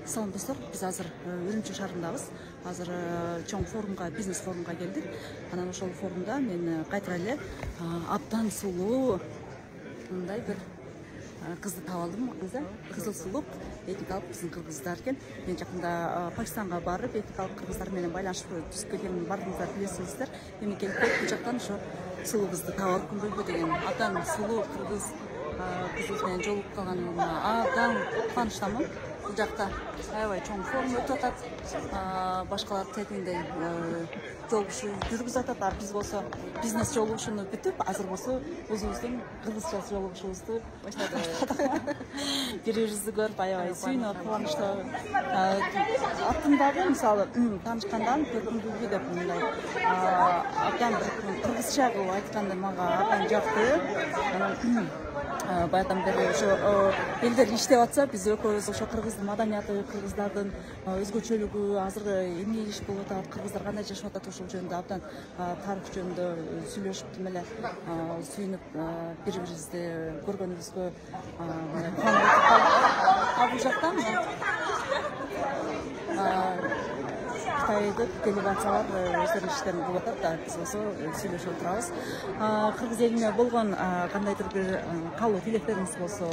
Салам достор, биз азыр Үрүмчү шаарындабыз. Азыр чоң форумга, бизнес форумга келдик. Анан ошол форумда мен кайтара эле абдан сулуу мындай бир кызды таап алдым. Кызыл сулук, этникалык биздин кыргыздар экен. Мен жакында Пакистанга барып, этникалык кыргыздар менен байланышып түзүп келгенин бардыңыздар билесиңиздер. Эми келип бул жактан ошо сулуу кызды таап алып деген абдан сулуу кыргыз кызы менен жолугуп калганыма абдан кубанычтамын. Бул жакта аябай чоң форум өтүп атат. Башкалар тегиндей жолугушуу жүргүзүп атат. А биз болсо бизнес жолугушууну бүтүп, азыр болсо өзүбүздүн кыргызча жолугушуубузду баштадык. Бири-бирибизди көрүп аябай сүйүнүп, кубанычтуу. Аттымдагы мисалы таанышкандан көргүмдүү деп мындай абдан бир кыргызча кылып айтканды мага абдан жакты. Баягыдан бери ошо элдер иштеп атса, биз экөөбүз ошо кыргыздын маданияты, кыргыздардын өзгөчөлүгү, азыркы эмне иш болуп атат, кыргыздар кандай жашап атат, ошол жөнүндө абдан тарых жөнүндө сүйлөшүп тим эле сүйүнүп бири-бирибизди көргөнүбүзгө кубанып атып. А бул жактан Кытайдык делегациялар өздөрүнүн иштерин кылып атат да, биз болсо сүйлөшүп отурабыз. Кыргыз элине болгон кандайдыр бир каалоо тилектериңиз болсо?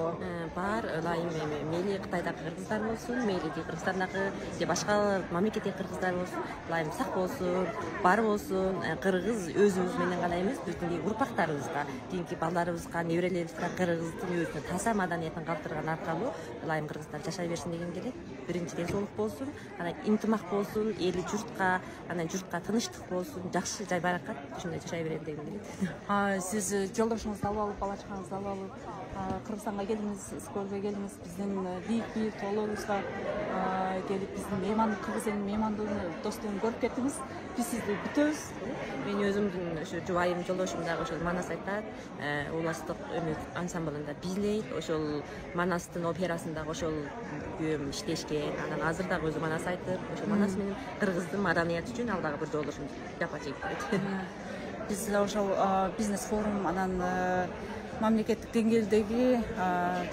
Бар, ылайым мейли Кытайдагы кыргыздар болсун, мейли Кыргызстандагы же башка мамлекеттеги кыргыздар болсун, ылайым сак болсун, бар болсун, кыргыз өзүбүз менен гана эмес, биздин урпактарыбызга, кийинки балдарыбызга, неберелерибизге кыргыздын өзүнүн таза маданиятын калтырган аркылуу ылайым кыргыздар жашай берсин деген келет. Биринчи ден соолук болсун, анан интимак болсун, эли журтка, анан журтка тынычтык болсун, жакшы жай баракат ушундай жашай берели деген келет. Сиз жолдошуңузду алып алып, бала чагаңызды алып алып Кыргызстанга келдиңиз, Сколго келдиңиз, биздин бийик тоолорубузга келип, биздин кыргыз элинин меймандыгын, достугун көрүп кеттиңиз. Биз сизди күтөбүз. Мен өзүмдүн ошо жубайым, жолдошум дагы ошол Манас айтат, уластык өмүр ансамблында бийлейт, ошол Манастын операсындагы ошол күйөөм иштешкен. Анан азыр дагы өзү Манас айтып, ошо Манас менен кыргыздын маданияты үчүн ал дагы бир жолдошум жапа чегип келет. Биз ошол бизнес форум анан мамлекеттик деңгээлдеги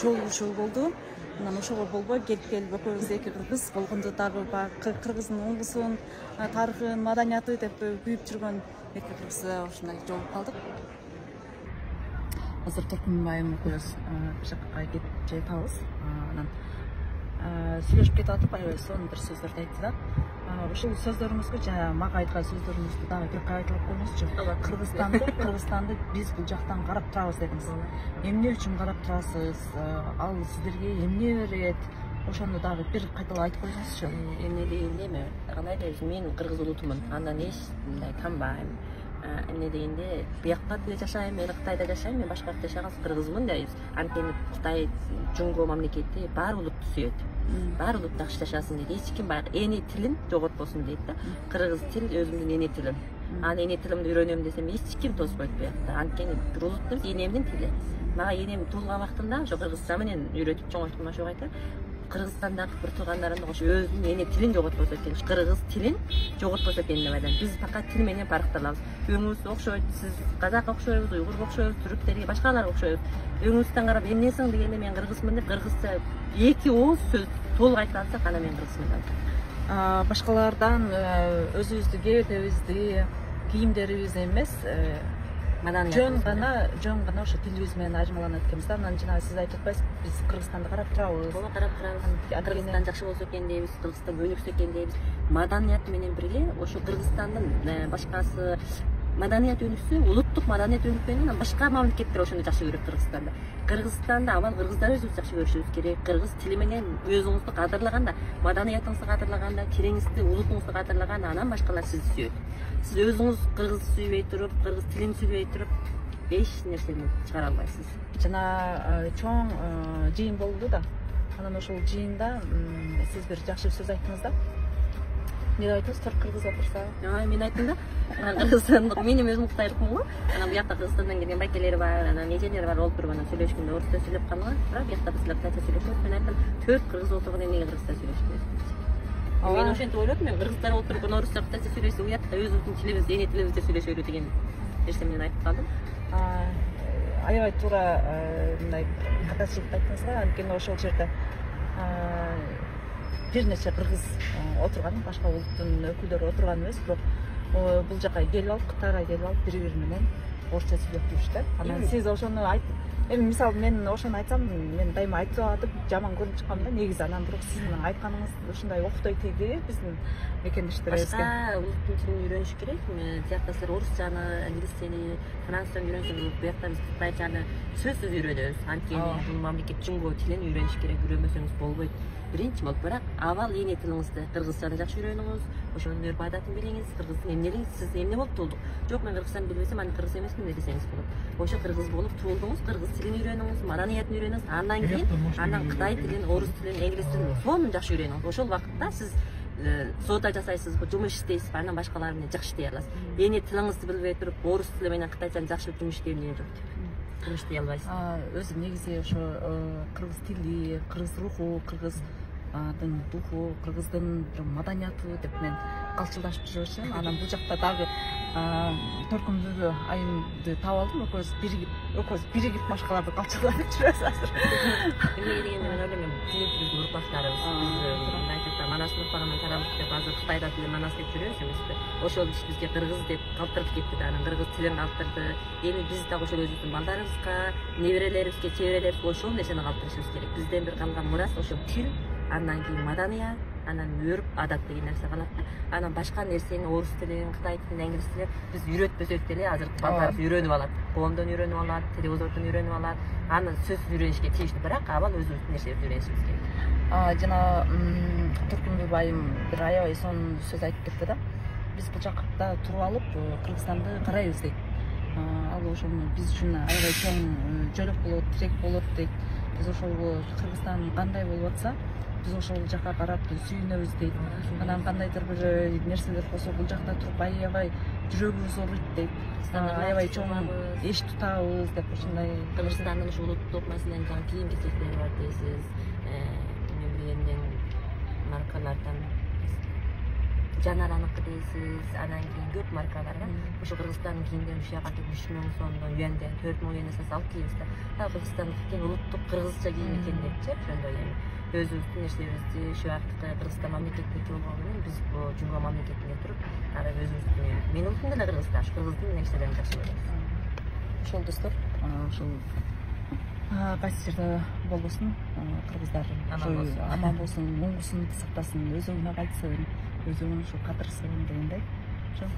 жолугушуу болду. Анан ошого болбой келип экөөбүз эки кыргыз болгондо дагы кыргыздын уңгусун, тарыхын, маданияты деп күйүп жүргөн эки кыргыз ушундай жолугуп калдык. Азыр Туркунбайым экөөбүз бир жакка кетип жатабыз. Анан сүйлөшүп кетип атып, аябай сонун бир сөздөрдү айтты да. Ушул сөздөрүңүзгө жана мага айткан сөздөрүңүздү дагы бир кайталап коюңузчу. Кыргызстанды биз бул жактан карап турабыз дедиңиз. Эмне үчүн карап турасыз? Ал сиздерге эмне берет? Ошону дагы бир кайталап айтып коюңузчу. Эмне дегенде эми кандай дейсиз, мен кыргыз улутумун, андан эч мындай танбайм. Эмне дегенде, биякта деле жашайм, мен Кытайда жашайм, мен башка жакта жашаган кыргызмын дейбиз. Анткени Кытай жумго мамлекети баары улутту сүйөт. Баары улут жакшы жашасын дейт. Эч ким баягы эне тилин жоготпосун дейт да. Кыргыз тил өзүмдүн эне тилим. Анан эне тилимди үйрөнөм десем эч ким тоспойт биякта. Анткени бир улуттун энемдин тили. Мага энем туулган вактында ошо кыргызча менен үйрөтүп чоңойттум, ошого айтам. Кыргызстандагы бир туугандарым ошо өзүнүн эне тилин жоготпосо экен, кыргыз тилин жоготпосо экен деп айтам. Биз факат тил менен парыкталабыз. Өңүбүз окшойт, сиз казакка окшойбуз, уйгурга окшойбуз, түрктерге, башкаларга окшойбуз. Өңүбүздөн карап эмнесиң дегенде мен кыргызмын деп кыргызча эки ооз сөз толук айта алсак, анан мен кыргызмын деп. Башкалардан өзүбүздүн кебетебизди, кийимдерибизди эмес, жөн гана ошо тилибиз менен айырмаланат экенбиз да. Анан жана сиз айтып атпайсызбы, биз Кыргызстанды карап турабыз. Ооба, карап турабыз. Кыргызстан жакшы болсо экен дейбиз, Кыргызстан өнүксө экен дейбиз. Маданияты менен бирге ошо Кыргызстандын башкасы маданият өнүксө, улуттук маданият өнүккөнүн анан башка мамлекеттер ошону жакшы көрөт Кыргызстанда. Кыргызстанда авал кыргыздар өзүбүз жакшы көрүшүбүз керек. Кыргыз тили менен өзүңүздү кадырлаганда, маданиятыңызды кадырлаганда, тилиңизди, улутуңузду кадырлаганда, анан башкалар сизди сүйөт. Сиз өзүңүз кыргыз сүйбөй туруп, кыргыз тилин сүйбөй туруп, эч нерсени чыгара албайсыз. Жана чоң жыйын болду да. Анан ошол жыйында сиз бир жакшы сөз айттыңыз да. Не деп айттыңыз? Кыргыз отурса? Мен айттым да. Кыргызстандык, мен өзүм Кытайлыкмын го. Анан буякта Кыргызстандан келген байкелери бар, анан эжелери бар, болуп туруп анан сүйлөшкөндө орусча сүйлөп калган. Бирок буякта бизлер кытайча сүйлөшөбүз. Мен айттым, 4 кыргыз отурган эмнеге кыргызча сүйлөшпөйсүз? Мен ошентип ойлодум, мен кыргыздар отуруп орусча кытайча сүйлөшсө, уятта өзүбүздүн тилибизди, эне тилибизде сүйлөшөлү деген нерсе менен айтып калдым. Аябай туура мындай катачылыкты айттыңыз да. Анткени ошол жерде бир нече кыргыз отурган, башка улуттун өкүлдөрү отурган эмес, бирок бул жака келип алып, Кытайга келип алып, бири менен орусча сүйлөп жүрүштү. Анан сиз ошону эми мисалы мен ошону айтсам, мен дайыма айтып атып жаман көрүнүп чыккан да, негизи анан бирок сиздин айтканыңыз ушундай октой тийди биздин мекендештерибизге. Башка улуттун тилин үйрөнүш керек. Тиякта силер орусчаны, англисчени, францчаны үйрөнсөңүз, буякта биз кытайчаны сөзсүз үйрөнөбүз. Анткени бул мамлекет жумго тилин үйрөнүш керек, үйрөнбөсөңүз болбойт. Биринчи болуп, бирок авал эне тилиңизди, кыргызчаны жакшы үйрөнүңүз, ошонун өрп адатын билиңиз, кыргыздын эмнелигин, сиз эмне болуп туулдук. Жок, мен кыргызчаны билбесем, аны кыргыз эмесмин десеңиз болот. Ошо кыргыз болуп туулдуңуз, кыргыз тилин үйрөнүңүз, маданиятын үйрөнүңүз, андан кийин Кытай тилин, орус тилин, инглиз тилин сонун жакшы үйрөнүңүз. Ошол убакытта сиз соода жасайсызбы, жумуш иштейсизби, анан башкалар менен жакшы иштей аласыз. Эне тилиңизди билбей туруп, орус тили менен кытайчаны жакшы жумуш иштей эмне жок деп. Жумуш иштей албайсыз. Өзү негизи ошо кыргыз тили, кыргыз руху, кыргыздын духу, кыргыздын маданияты деп мен калчылдашып жүрөчүмүн. Анан бул жакта дагы Төркүмбү айымды таап алдым, экөөбүз биригип башкаларды калчылдатып жүрөбүз азыр. Эмнеге дегенде мен ойлойм, биздин урпактарыбыз, биз айтып манас урпагынан таралдык деп азыр Кытайда деле манас деп жүрөбүз эмеспи? Ошол иш бизге кыргыз деп калтырып кетти да, анан кыргыз тилин калтырды. Эми биз дагы ошол өзүбүздүн балдарыбызга, неберелерибизге, чеберелерибизге ошол нерсени калтырышыбыз керек. Бизден бир калган мурас ошол тил, андан кийин маданият, анан өрп адат деген нерсе калат да. Анан башка нерсени, орус тилин, кытай тилин, инглиз тилин биз үйрөтпөсөк деле азыр балдарыбыз үйрөнүп алат. Коомдон үйрөнүп алат, телевизордон үйрөнүп алат. Аны сөзсүз үйрөнүшкө тийиштүү, бирок авал өзүбүздүн нерсебизди үйрөнүшүбүз керек. Жана Төркүмбү айым бир аябай сонун сөз айтып кетти да. Биз бул жакта туруп алып, Кыргызстанды карайбыз дейт. Ал ошону биз үчүн аябай чоң жөлөк болот, тирек болот дейт. Биз ошол Кыргызстан кандай болуп атса, биз ошол жака карап сүйүнөбүз дейт. Анан кандайдыр бир нерселер болсо бул жакта туруп аябай жүрөгүбүз ооруйт дейт. Аябай чоң эч тутабыз деп ошондой. Кыргызстандын ушу улуттук маселен кийим кечектери бар дейсиз. Мен билгенден маркалардан Жанараныкы дейсиз, анан кийин көп маркалар бар. Ошо Кыргызстандын кийимдерин ушул жака 3000 сомдон, юанден 4000 юандан алып кийбиз да. Кыргызстандыкы улуттук кыргызча кийим экен депчи, ошондой эми өзүбүздүн нерсебизди ушул аркы Кыргызстан мамлекеттики болгону менен биз бул жумго мамлекетинде туруп, ары өзүбүздүн менин улутум деле кыргыздар, кыргыздын нерселерин жакшы көрөбүз. Ошол достор, ошол кайсы жерде болбосун, кыргыздар аман болсун, оңгусун сактасын, өзүңө кайтсын, өзүңүн ушу кадырсын дегендей. Ошо